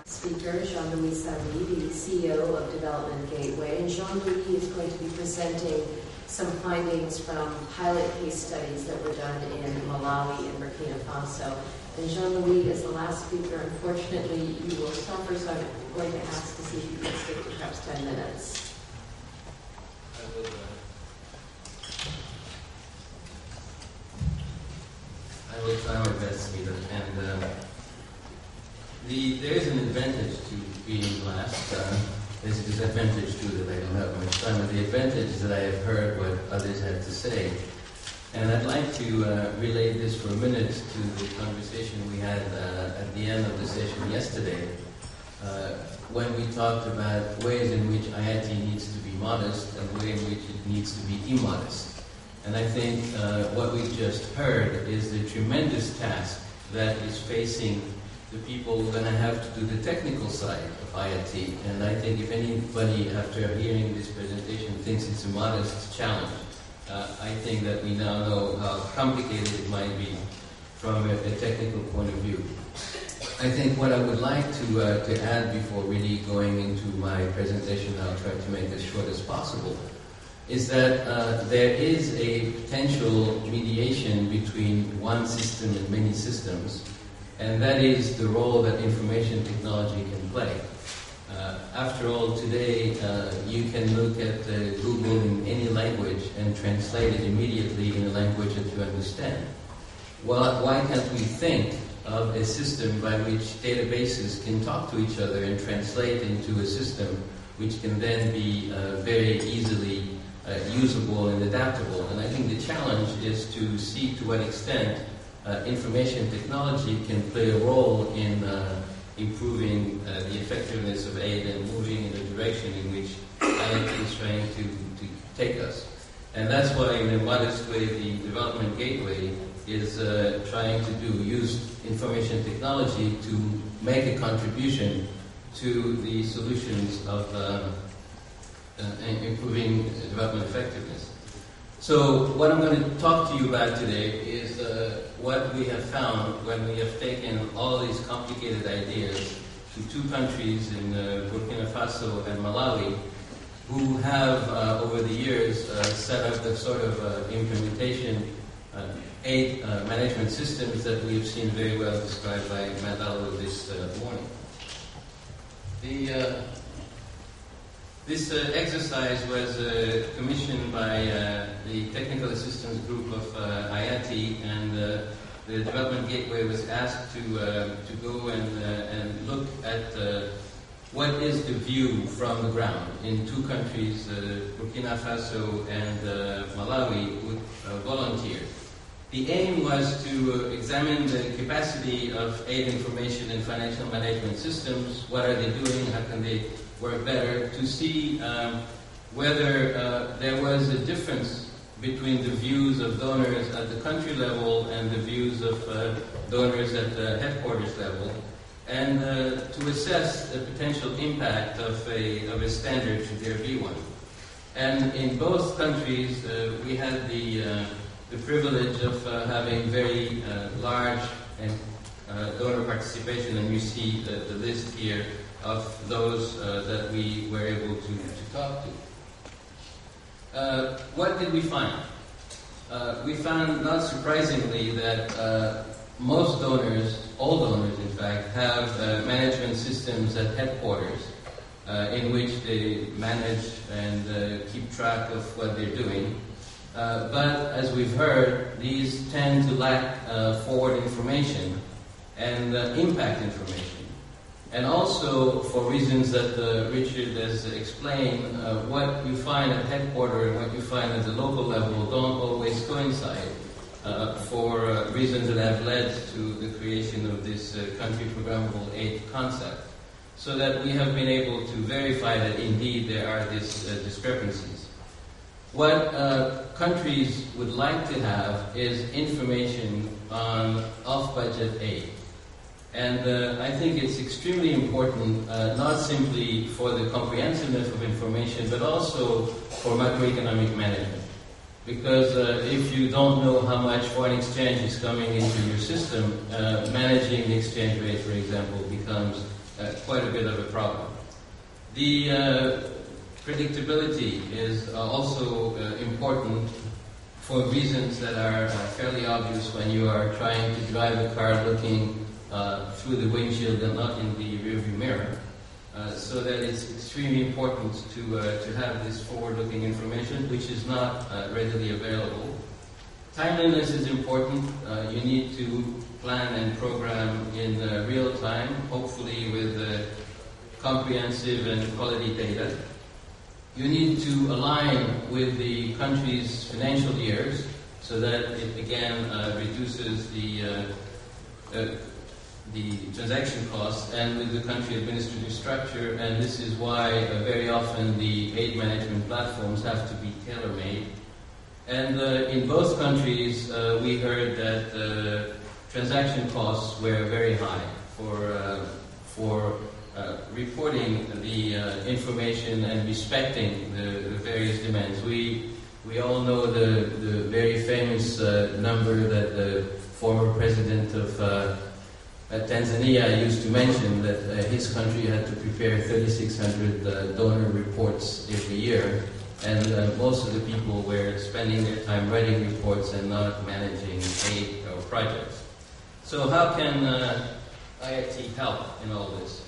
Speaker, Jean-Louis Savy, the CEO of Development Gateway. And Jean-Louis is going to be presenting some findings from pilot case studies that were done in Malawi and Burkina Faso. And Jean-Louis is the last speaker. Unfortunately, you will suffer, so I'm going to ask to see if you can stick to perhaps 10 minutes. I will try my best, Peter. And there is an advantage to being last. There's a disadvantage too that I don't have much time. But the advantage is that I have heard what others had to say. And I'd like to relay this for a minute to the conversation we had at the end of the session yesterday, when we talked about ways in which IIT needs to be modest and ways in which it needs to be immodest. And I think what we've just heard is the tremendous task that is facing the people who are going to have to do the technical side of IIT. And I think if anybody, after hearing this presentation, thinks it's a modest challenge, I think that we now know how complicated it might be from a technical point of view. I think what I would like to add before really going into my presentation, I'll try to make it as short as possible, is that there is a potential mediation between one system and many systems, and that is the role that information technology can play. After all, today you can look at Google in any language and translate it immediately in a language that you understand. Well, why can't we think of a system by which databases can talk to each other and translate into a system which can then be very easily usable and adaptable? And I think the challenge is to see to what extent information technology can play a role in improving the effectiveness of aid and moving in the direction in which IIT is trying to take us. And that's why, in a modest way, the Development Gateway is trying to use information technology to make a contribution to the solutions of improving development effectiveness. So what I'm going to talk to you about today is what we have found when we have taken all these complicated ideas to two countries in Burkina Faso and Malawi, who have over the years set up the sort of implementation aid management systems that we have seen very well described by Madalo this morning. This exercise was commissioned by the Technical Assistance Group of IIT, and the Development Gateway was asked to go and look at what is the view from the ground in two countries, Burkina Faso and Malawi, with volunteers. The aim was to examine the capacity of aid information and financial management systems. What are they doing? How can they work better? To see whether there was a difference between the views of donors at the country level and the views of donors at the headquarters level, and to assess the potential impact of a standard, should there be one. And in both countries, we had the privilege of having very large and donor participation, and you see the list here of those that we were able to talk to. What did we find? We found, not surprisingly, that most donors, all donors in fact, have management systems at headquarters in which they manage and keep track of what they're doing. But as we've heard, these tend to lack forward information and impact information. And also, for reasons that Richard has explained, what you find at headquarters and what you find at the local level don't always coincide for reasons that have led to the creation of this country programmable aid concept. So that we have been able to verify that indeed there are these discrepancies. What countries would like to have is information on off-budget aid. And I think it's extremely important, not simply for the comprehensiveness of information, but also for macroeconomic management. Because if you don't know how much foreign exchange is coming into your system, managing the exchange rate, for example, becomes quite a bit of a problem. The predictability is also important for reasons that are fairly obvious when you are trying to drive a car looking through the windshield and not in the rearview mirror. So that it's extremely important to have this forward-looking information, which is not readily available. Timeliness is important. You need to plan and program in real time, hopefully with comprehensive and quality data. You need to align with the country's financial years so that it again reduces the transaction costs, and with the country administrative structure, and this is why very often the aid management platforms have to be tailor-made. And in both countries, we heard that transaction costs were very high for reporting the information and respecting the various demands. We all know the very famous number that the former president of Tanzania used to mention, that his country had to prepare 3,600 donor reports every year, and most of the people were spending their time writing reports and not managing aid or projects. So how can IIT help in all this?